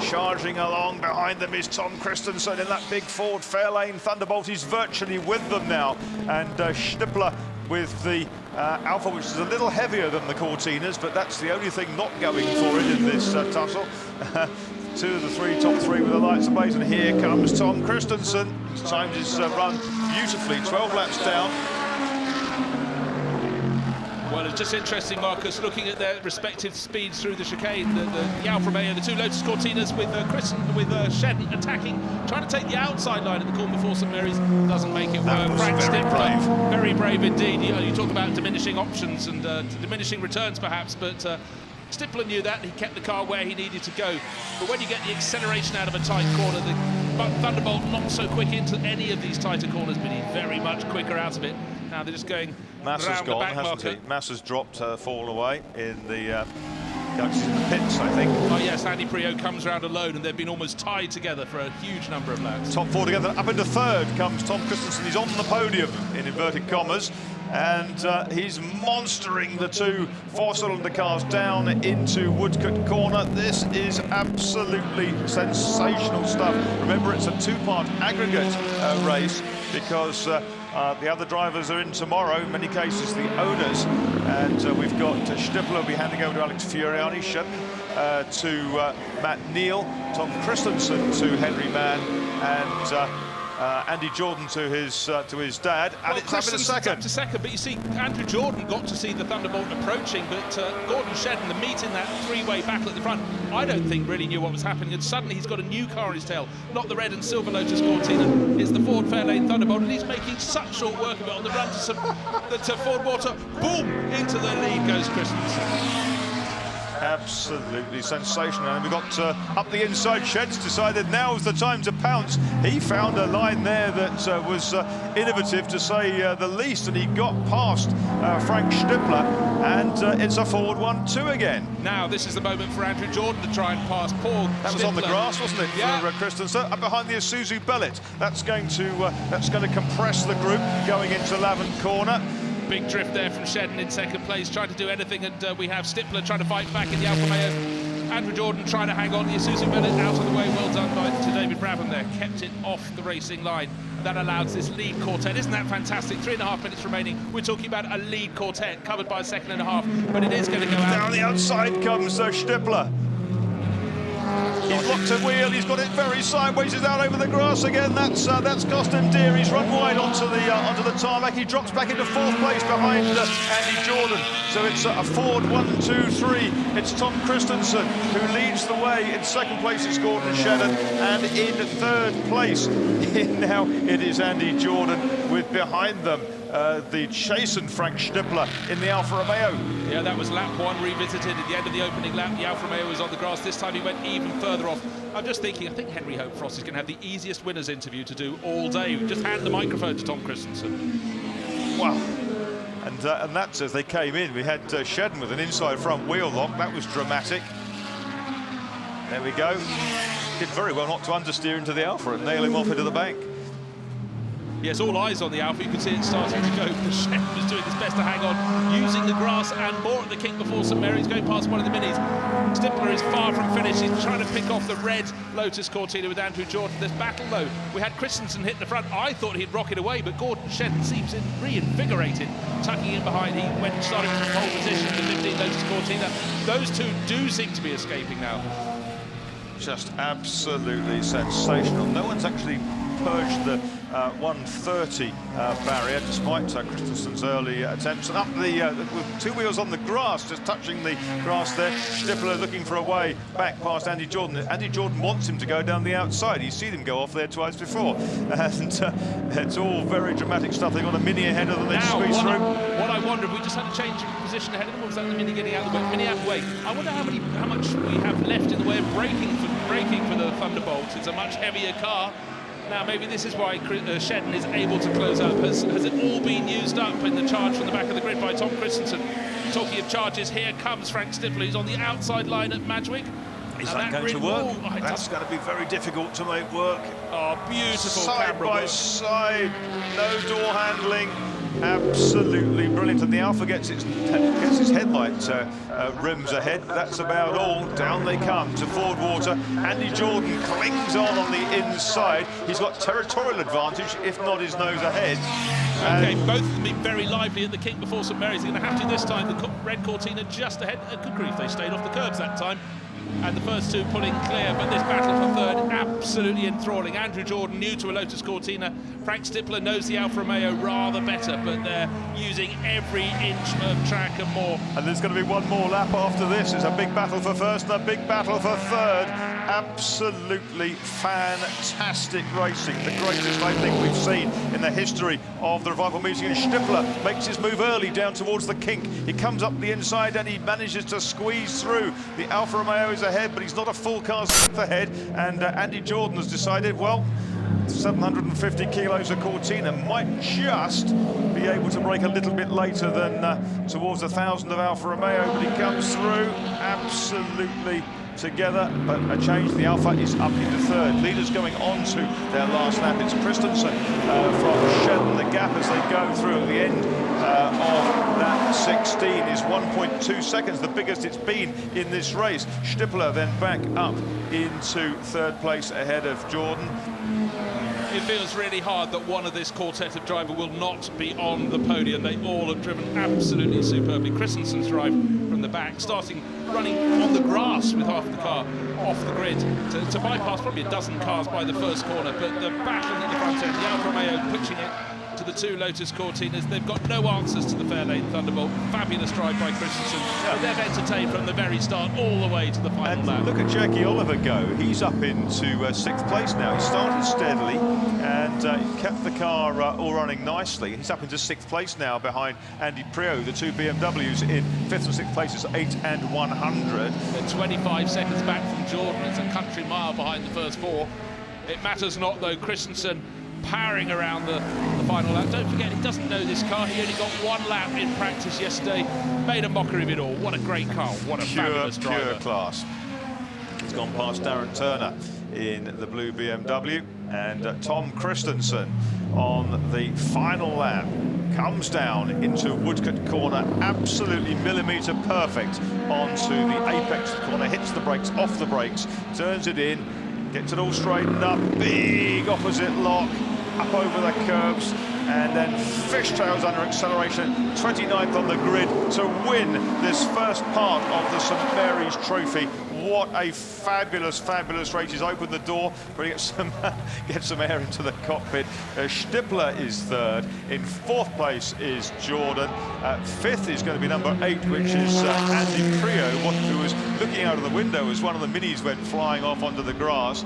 charging along. Behind them is Tom Kristensen in that big Ford Fairlane Thunderbolt. He's virtually with them now. And Stippler with the Alpha, which is a little heavier than the Cortinas, but that's the only thing not going for it in this tussle. 2 of the 3, top 3 with the lights ablaze, and here comes Tom Kristensen. He's timed his run beautifully, 12 laps down. Well, it's just interesting, Marcus, looking at their respective speeds through the chicane. The Alfa Romeo, the 2 Lotus Cortinas with Shedden attacking, trying to take the outside line at the corner before St Mary's, doesn't make it work. Frank Stippler, very brave indeed. You talk about diminishing options and diminishing returns, perhaps, but Stippler knew that. He kept the car where he needed to go. But when you get the acceleration out of a tight corner, the Thunderbolt not so quick into any of these tighter corners, but he's very much quicker out of it. Now they're just going Massa's around gone, the back hasn't marker. he? Massa's dropped, fallen away in the pits, I think. Oh yes, Andy Priaulx comes round alone, and they've been almost tied together for a huge number of laps. Top 4 together. Up into 3rd comes Tom Kristensen. He's on the podium, in inverted commas, and he's monstering the 2 4-cylinder cars down into Woodcote Corner. This is absolutely sensational stuff. Remember, it's a 2-part aggregate race, because the other drivers are in tomorrow, in many cases the owners, and we've got Stippler will be handing over to Alex Fioriani, Shedden to Matt Neal, Tom Kristensen to Henry Mann, and Andy Jordan to his dad, and it's up in a second. Up to second, but you see, Andrew Jordan got to see the Thunderbolt approaching, but Gordon Shedden, the meat in that 3-way battle at the front, I don't think really knew what was happening, and suddenly he's got a new car on his tail, not the red and silver Lotus Cortina, it's the Ford Fairlane Thunderbolt, and he's making such short work of it on the run to Ford Water. Boom! Into the lead goes Kristensen. Absolutely sensational. And we've got up the inside. Shed's decided now's the time to pounce. He found a line there that was innovative, to say the least, and he got past Frank Stippler, and it's a forward 1-2 again. Now this is the moment for Andrew Jordan to try and pass Paul. That was on the grass, wasn't it, for Kristensen? Up behind the Isuzu Bellet. That's going to compress the group going into Lavant Corner. Big drift there from Shedden in second place, trying to do anything, and we have Stippler trying to fight back in the Alfa Romeo. Andrew Jordan trying to hang on, the Isuzu Bellet out of the way. Well done to David Brabham there, kept it off the racing line. That allows this lead quartet. Isn't that fantastic? 3.5 minutes remaining. We're talking about a lead quartet covered by a 2.5, but it is going to go out. Down the outside comes Stippler. He's locked a wheel, he's got it very sideways, he's out over the grass again. That's cost him dear. He's run wide onto the tarmac. He drops back into 4th place behind Andy Jordan. So it's a Ford 1, 2, 3. It's Tom Kristensen who leads the way. In 2nd place it's Gordon Shedden, and in 3rd place now it is Andy Jordan, with behind them the chastened Frank Stippler in the Alfa Romeo. Yeah, that was lap 1 revisited at the end of the opening lap. The Alfa Romeo was on the grass. This time he went even further off. I'm just thinking, I think Henry Hope Frost is going to have the easiest winners interview to do all day. Just hand the microphone to Tom Kristensen. Wow. And that's as they came in. We had Shedden with an inside front wheel lock. That was dramatic. There we go. Did very well not to understeer into the Alfa and nail him off into the bank. Yes, all eyes on the Alfa. You can see it starting to go. Shedden was doing his best to hang on, using the grass and more at the kick before St Mary's, going past one of the minis. Stippler is far from finished. He's trying to pick off the red Lotus Cortina with Andrew Jordan. This battle, though, we had Kristensen hit the front. I thought he'd rocket away, but Gordon Shedden seems reinvigorated, tucking in behind. He went starting from pole position, the 15 Lotus Cortina. Those 2 do seem to be escaping now. Just absolutely sensational. No one's actually purged the 130 barrier, despite Kristensen's early attempts. And up with 2 wheels on the grass, just touching the grass there. Stippler looking for a way back past Andy Jordan. Andy Jordan wants him to go down the outside. He's seen him go off there twice before. And it's all very dramatic stuff. They've got a mini ahead of them. They squeeze through. What I wonder, if we just had a change of position ahead of them, or was that the mini getting out of the way? Mini out of the way. I wonder how much we have left in the way of braking for the Thunderbolt. It's a much heavier car. Now, maybe this is why Shedden is able to close up. Has it all been used up in the charge from the back of the grid by Tom Kristensen? Talking of charges, here comes Frank Stippler. He's on the outside line at Madgwick. Is that going to work? That's going to be very difficult to make work. Oh, beautiful side camera by work. side, no door handling. Absolutely brilliant, and the Alpha gets its headlight rims ahead. That's about all. Down they come to Ford Water. Andy Jordan clings on the inside. He's got territorial advantage, if not his nose ahead. Okay, both of them being very lively at the kick before St Mary's. They're going to have to this time. The red Cortina just ahead. Good grief, they stayed off the curbs that time. And the first two pulling clear, but this battle for third, absolutely enthralling. Andrew Jordan, new to a Lotus Cortina. Frank Stippler knows the Alfa Romeo rather better, but they're using every inch of track and more. And there's going to be one more lap after this. It's a big battle for first and a big battle for third. Absolutely fantastic racing. The greatest, I think, we've seen in the history of the Revival meeting. And Stippler makes his move early down towards the kink. He comes up the inside and he manages to squeeze through. The Alfa Romeo is ahead, but he's not a full car's length ahead. And Andy Jordan has decided, well, 750 kilos of Cortina might just be able to brake a little bit later than towards 1,000 of Alfa Romeo, but he comes through absolutely together, but a change. The Alpha is up into third. Leaders going on to their last lap. It's Kristensen from Shetland. The gap as they go through at the end of that 16 is 1.2 seconds, the biggest it's been in this race. Stippler then back up into third place ahead of Jordan. It feels really hard that one of this quartet of driver will not be on the podium. They all have driven absolutely superbly. Kristensen's drive from the back, running on the grass with half the car off the grid to bypass probably a dozen cars by the first corner, but the battle at the front end, the Alfa Romeo pushing it to the two Lotus Cortinas. They've got no answers to the Fairlane Thunderbolt. Fabulous drive by Kristensen. Yeah. But they've entertained from the very start all the way to the final lap. Look at Jackie Oliver go. He's up into sixth place now. He started steadily and kept the car all running nicely. He's up into sixth place now behind Andy Priaulx. The two BMWs in fifth and sixth places, 8 and 100. They're 25 seconds back from Jordan. It's a country mile behind the first four. It matters not though. Kristensen powering around the final lap. Don't forget, he doesn't know this car. He only got one lap in practice yesterday. Made a mockery of it all. What a great car. What a fabulous driver. Pure class. He's gone past Darren Turner in the blue BMW. And Tom Kristensen on the final lap comes down into Woodcote corner, absolutely millimetre perfect onto the apex of the corner, hits the brakes, off the brakes, turns it in, gets it all straightened up, big opposite lock, up over the curbs, and then fishtails under acceleration, 29th on the grid to win this first part of the St Mary's Trophy. What a fabulous, fabulous race. He's opened the door, but he get some air into the cockpit. Stippler is third. In fourth place is Jordan. Fifth is going to be number 8, which is Andy Priaulx, who was looking out of the window as one of the minis went flying off onto the grass.